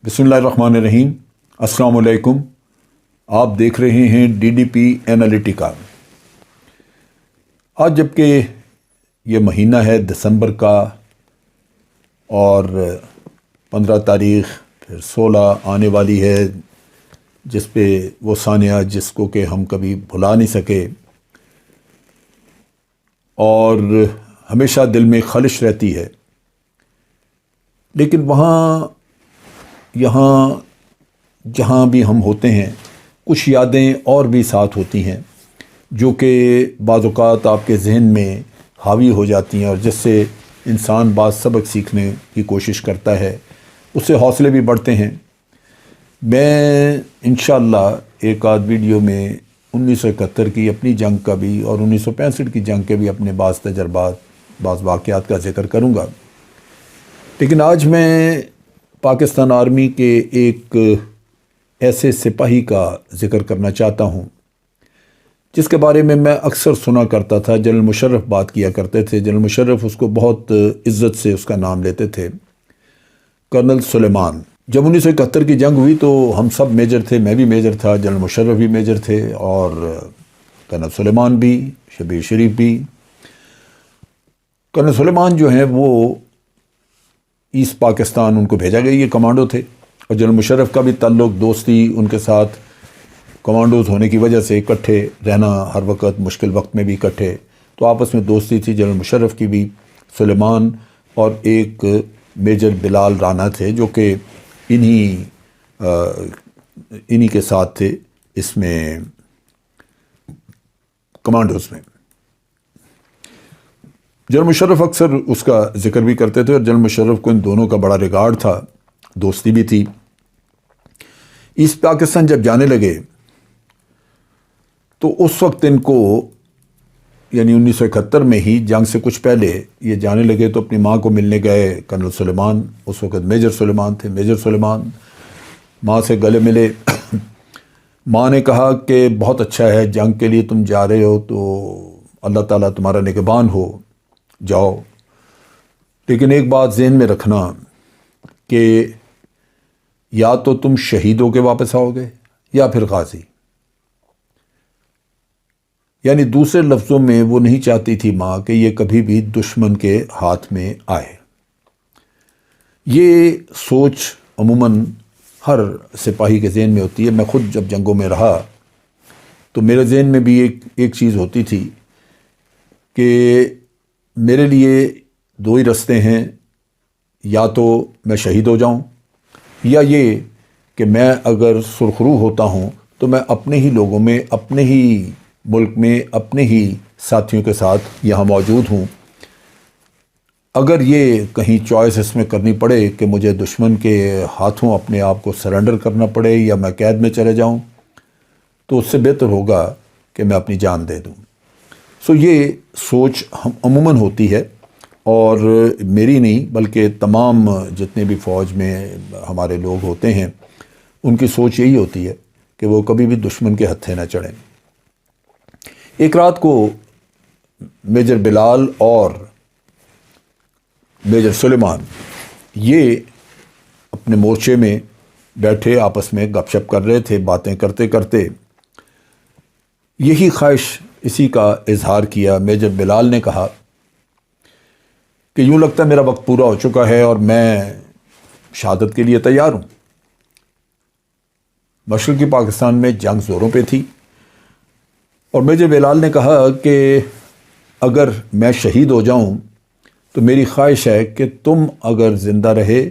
بسم اللہ الرحمن الرحیم۔ السلام علیکم۔ آپ دیکھ رہے ہیں ڈی ڈی پی اینالیٹیکا۔ آج جبکہ یہ مہینہ ہے دسمبر کا اور 15 تاریخ پھر 16 آنے والی ہے، جس پہ وہ ثانیہ جس کو کہ ہم کبھی بھلا نہیں سکے اور ہمیشہ دل میں خلش رہتی ہے، لیکن یہاں جہاں بھی ہم ہوتے ہیں کچھ یادیں اور بھی ساتھ ہوتی ہیں جو کہ بعض اوقات آپ کے ذہن میں حاوی ہو جاتی ہیں اور جس سے انسان بعض سبق سیکھنے کی کوشش کرتا ہے، اس سے حوصلے بھی بڑھتے ہیں۔ میں انشاءاللہ ایک آدھ ویڈیو میں 1971 کی اپنی جنگ کا بھی اور 1965 کی جنگ کے بھی اپنے بعض تجربات، بعض واقعات کا ذکر کروں گا، لیکن آج میں پاکستان آرمی کے ایک ایسے سپاہی کا ذکر کرنا چاہتا ہوں جس کے بارے میں اکثر سنا کرتا تھا۔ جنرل مشرف بات کیا کرتے تھے، جنرل مشرف اس کو بہت عزت سے اس کا نام لیتے تھے، کرنل سلیمان۔ جب 1971 کی جنگ ہوئی تو ہم سب میجر تھے، میں بھی میجر تھا، جنرل مشرف بھی میجر تھے اور کرنل سلیمان بھی، شبیر شریف بھی۔ کرنل سلیمان جو ہیں وہ ایسٹ پاکستان ان کو بھیجا گیا، یہ کمانڈو تھے، اور جنرل مشرف کا بھی تعلق دوستی ان کے ساتھ کمانڈوز ہونے کی وجہ سے اکٹھے رہنا، ہر وقت مشکل وقت میں بھی اکٹھے، تو آپس میں دوستی تھی جنرل مشرف کی بھی۔ سلیمان اور ایک میجر بلال رانا تھے جو کہ انہی کے ساتھ تھے اس میں کمانڈوز میں۔ جنرل مشرف اکثر اس کا ذکر بھی کرتے تھے اور جنرل مشرف کو ان دونوں کا بڑا ریگارڈ تھا، دوستی بھی تھی۔ ایسٹ پاکستان جب جانے لگے تو اس وقت ان کو، یعنی 1971 میں ہی جنگ سے کچھ پہلے یہ جانے لگے تو اپنی ماں کو ملنے گئے کرنل سلیمان، اس وقت میجر سلیمان تھے۔ میجر سلیمان ماں سے گلے ملے۔ ماں نے کہا کہ بہت اچھا ہے، جنگ کے لیے تم جا رہے ہو تو اللہ تعالیٰ تمہارا نگہبان ہو، جاؤ، لیکن ایک بات ذہن میں رکھنا کہ یا تو تم شہید ہو کے واپس آؤ گے یا پھر غازی۔ یعنی دوسرے لفظوں میں وہ نہیں چاہتی تھی ماں کہ یہ کبھی بھی دشمن کے ہاتھ میں آئے۔ یہ سوچ عموماً ہر سپاہی کے ذہن میں ہوتی ہے۔ میں خود جب جنگوں میں رہا تو میرے ذہن میں بھی ایک چیز ہوتی تھی کہ میرے لیے دو ہی رستے ہیں، یا تو میں شہید ہو جاؤں یا یہ کہ میں اگر سرخرو ہوتا ہوں تو میں اپنے ہی لوگوں میں، اپنے ہی ملک میں، اپنے ہی ساتھیوں کے ساتھ یہاں موجود ہوں۔ اگر یہ کہیں چوائس اس میں کرنی پڑے کہ مجھے دشمن کے ہاتھوں اپنے آپ کو سرنڈر کرنا پڑے یا میں قید میں چلے جاؤں، تو اس سے بہتر ہوگا کہ میں اپنی جان دے دوں۔ یہ سوچ عموماً ہوتی ہے، اور میری نہیں بلکہ تمام جتنے بھی فوج میں ہمارے لوگ ہوتے ہیں ان کی سوچ یہی ہوتی ہے کہ وہ کبھی بھی دشمن کے ہتھے نہ چڑھیں۔ ایک رات کو میجر بلال اور میجر سلیمان یہ اپنے مورچے میں بیٹھے آپس میں گپ شپ کر رہے تھے، باتیں کرتے کرتے یہی خواہش، اسی کا اظہار کیا۔ میجر بلال نے کہا کہ یوں لگتا ہے میرا وقت پورا ہو چکا ہے اور میں شہادت کے لیے تیار ہوں۔ مشرقی پاکستان میں جنگ زوروں پہ تھی اور میجر بلال نے کہا کہ اگر میں شہید ہو جاؤں تو میری خواہش ہے کہ تم اگر زندہ رہے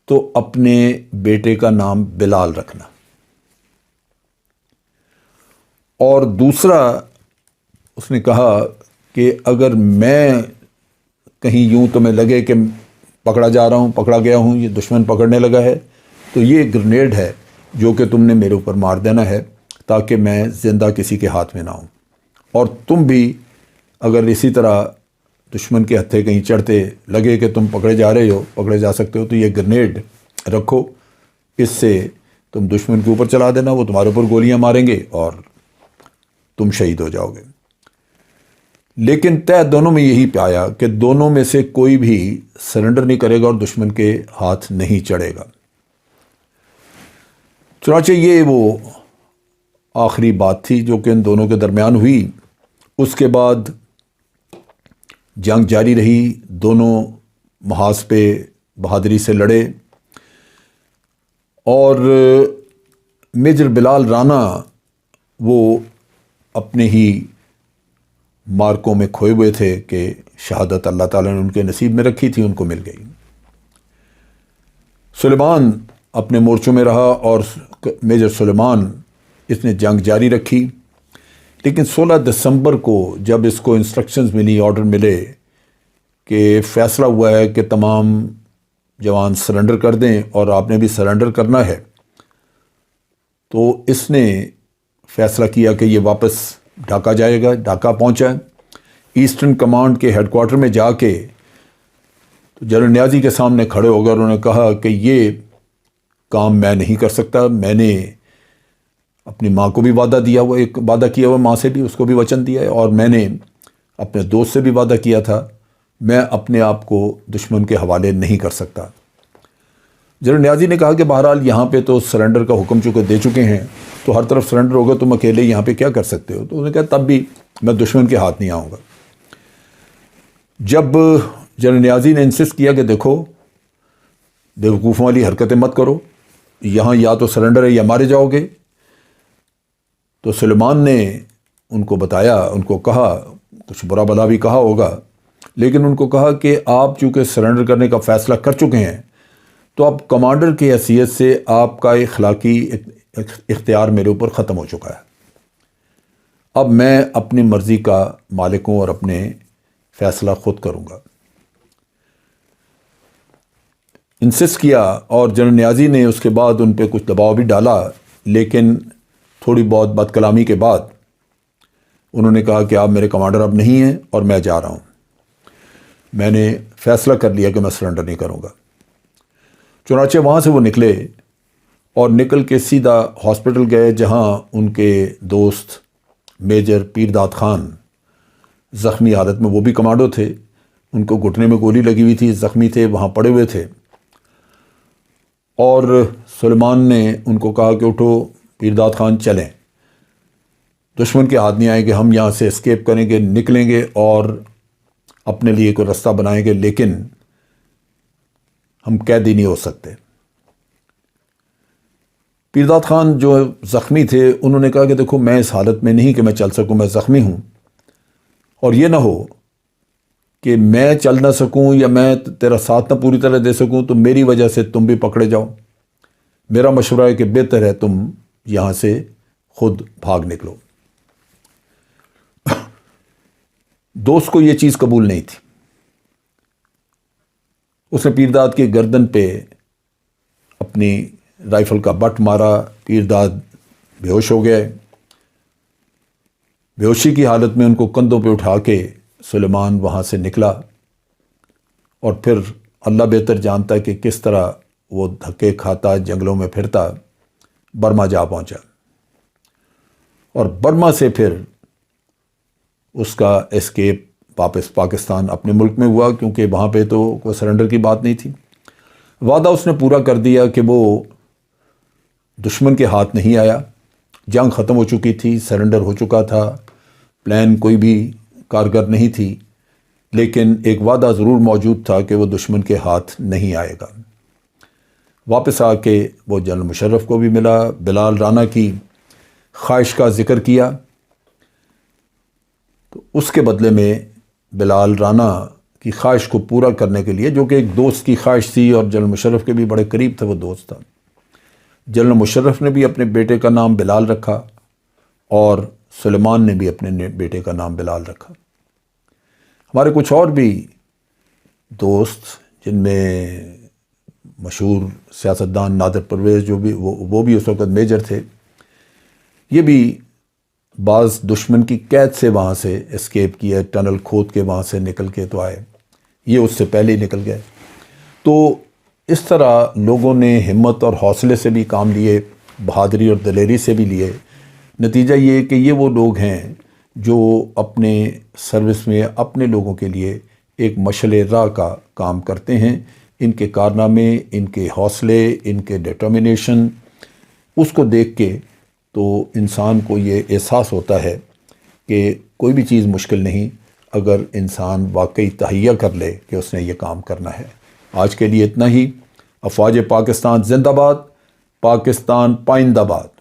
تو اپنے بیٹے کا نام بلال رکھنا، اور دوسرا اس نے کہا کہ اگر میں کہیں یوں تمہیں لگے کہ پکڑا جا رہا ہوں، پکڑا گیا ہوں، یہ دشمن پکڑنے لگا ہے، تو یہ گرنیڈ ہے جو کہ تم نے میرے اوپر مار دینا ہے تاکہ میں زندہ کسی کے ہاتھ میں نہ ہوں، اور تم بھی اگر اسی طرح دشمن کے ہتھے کہیں چڑھتے لگے کہ تم پکڑے جا رہے ہو، پکڑے جا سکتے ہو، تو یہ گرنیڈ رکھو، اس سے تم دشمن کے اوپر چلا دینا، وہ تمہارے اوپر گولیاں ماریں گے اور تم شہید ہو جاؤ گے۔ لیکن طے دونوں میں یہی پایا کہ دونوں میں سے کوئی بھی سرنڈر نہیں کرے گا اور دشمن کے ہاتھ نہیں چڑھے گا۔ چنانچہ یہ وہ آخری بات تھی جو کہ ان دونوں کے درمیان ہوئی۔ اس کے بعد جنگ جاری رہی، دونوں محاذ پہ بہادری سے لڑے، اور میجر بلال رانا وہ اپنے ہی مارکوں میں کھوئے ہوئے تھے کہ شہادت اللہ تعالیٰ نے ان کے نصیب میں رکھی تھی، ان کو مل گئی۔ سلیمان اپنے مورچوں میں رہا اور میجر سلیمان اس نے جنگ جاری رکھی، لیکن 16 دسمبر کو جب اس کو انسٹرکشنز ملی، آرڈر ملے کہ فیصلہ ہوا ہے کہ تمام جوان سرنڈر کر دیں اور آپ نے بھی سرنڈر کرنا ہے، تو اس نے فیصلہ کیا کہ یہ واپس ڈھاکہ جائے گا۔ ڈھاکہ پہنچا، ایسٹرن کمانڈ کے ہیڈ کوارٹر میں جا کے تو جنرل نیازی کے سامنے کھڑے ہو گئے، انہوں نے کہا کہ یہ کام میں نہیں کر سکتا، میں نے اپنی ماں کو بھی وعدہ دیا ہوا، ایک وعدہ کیا ہوا، ماں سے بھی، اس کو بھی وچن دیا ہے، اور میں نے اپنے دوست سے بھی وعدہ کیا تھا، میں اپنے آپ کو دشمن کے حوالے نہیں کر سکتا۔ جنرل نیازی نے کہا کہ بہرحال یہاں پہ تو سرنڈر کا حکم چکے دے چکے ہیں، تو ہر طرف سرنڈر ہوگا، تم اکیلے یہاں پہ کیا کر سکتے ہو؟ تو انہوں نے کہا تب بھی میں دشمن کے ہاتھ نہیں آؤں گا۔ جب جنرل نیازی نے انسسٹ کیا کہ دیکھو بیوقوفوں والی حرکتیں مت کرو، یہاں یا تو سرنڈر ہے یا مارے جاؤ گے، تو سلیمان نے ان کو بتایا، ان کو کہا، کچھ برا بلا بھی کہا ہوگا، لیکن ان کو کہا کہ آپ چونکہ سرنڈر کرنے کا فیصلہ کر چکے ہیں، تو اب کمانڈر کی حیثیت سے آپ کا اخلاقی اختیار میرے اوپر ختم ہو چکا ہے، اب میں اپنی مرضی کا مالک ہوں اور اپنے فیصلہ خود کروں گا۔ انسسٹ کیا، اور جنرل نیازی نے اس کے بعد ان پہ کچھ دباؤ بھی ڈالا، لیکن تھوڑی بہت بد کلامی کے بعد انہوں نے کہا کہ آپ میرے کمانڈر اب نہیں ہیں اور میں جا رہا ہوں، میں نے فیصلہ کر لیا کہ میں سرنڈر نہیں کروں گا۔ چنانچہ وہاں سے وہ نکلے اور نکل کے سیدھا ہاسپٹل گئے، جہاں ان کے دوست میجر پیرداد خان زخمی حالت میں، وہ بھی کمانڈو تھے، ان کو گھٹنے میں گولی لگی ہوئی تھی، زخمی تھے، وہاں پڑے ہوئے تھے، اور سلیمان نے ان کو کہا کہ اٹھو پیرداد خان، چلیں، دشمن کے ہاتھ نہیں آئیں گے، ہم یہاں سے اسکیپ کریں گے، نکلیں گے اور اپنے لیے کوئی رستہ بنائیں گے، لیکن ہم قیدی نہیں ہو سکتے۔ پیرداد خان جو زخمی تھے، انہوں نے کہا کہ دیکھو میں اس حالت میں نہیں کہ میں چل سکوں، میں زخمی ہوں، اور یہ نہ ہو کہ میں چل نہ سکوں یا میں تیرا ساتھ نہ پوری طرح دے سکوں تو میری وجہ سے تم بھی پکڑے جاؤ، میرا مشورہ ہے کہ بہتر ہے تم یہاں سے خود بھاگ نکلو۔ دوست کو یہ چیز قبول نہیں تھی، اس نے پیرداد کی گردن پہ اپنی رائفل کا بٹ مارا، پیرداد بے ہوش ہو گئے۔ بے ہوشی کی حالت میں ان کو کندھوں پہ اٹھا کے سلیمان وہاں سے نکلا، اور پھر اللہ بہتر جانتا ہے کہ کس طرح وہ دھکے کھاتا، جنگلوں میں پھرتا، برما جا پہنچا، اور برما سے پھر اس کا اسکیپ واپس پاکستان اپنے ملک میں ہوا، کیونکہ وہاں پہ تو کوئی سرنڈر کی بات نہیں تھی۔ وعدہ اس نے پورا کر دیا کہ وہ دشمن کے ہاتھ نہیں آیا، جنگ ختم ہو چکی تھی، سرنڈر ہو چکا تھا، پلان کوئی بھی کارگر نہیں تھی، لیکن ایک وعدہ ضرور موجود تھا کہ وہ دشمن کے ہاتھ نہیں آئے گا۔ واپس آ کے وہ جنرل مشرف کو بھی ملا، بلال رانا کی خواہش کا ذکر کیا، تو اس کے بدلے میں بلال رانا کی خواہش کو پورا کرنے کے لیے، جو کہ ایک دوست کی خواہش تھی اور جنرل مشرف کے بھی بڑے قریب تھا وہ دوست تھا، جنرل مشرف نے بھی اپنے بیٹے کا نام بلال رکھا اور سلیمان نے بھی اپنے بیٹے کا نام بلال رکھا۔ ہمارے کچھ اور بھی دوست، جن میں مشہور سیاستدان نادر پرویز، جو بھی وہ بھی اس وقت میجر تھے، یہ بھی بعض دشمن کی قید سے وہاں سے اسکیپ کیا، ٹنل کھود کے وہاں سے نکل کے تو آئے، یہ اس سے پہلے ہی نکل گئے۔ تو اس طرح لوگوں نے ہمت اور حوصلے سے بھی کام لیے، بہادری اور دلیری سے بھی لیے۔ نتیجہ یہ کہ یہ وہ لوگ ہیں جو اپنے سروس میں اپنے لوگوں کے لیے ایک مشعل راہ کا کام کرتے ہیں۔ ان کے کارنامے، ان کے حوصلے، ان کے ڈٹرمنیشن، اس کو دیکھ کے تو انسان کو یہ احساس ہوتا ہے کہ کوئی بھی چیز مشکل نہیں اگر انسان واقعی تہیہ کر لے کہ اس نے یہ کام کرنا ہے۔ آج کے لیے اتنا ہی۔ افواج پاکستان زندہ باد، پاکستان پائندہ باد۔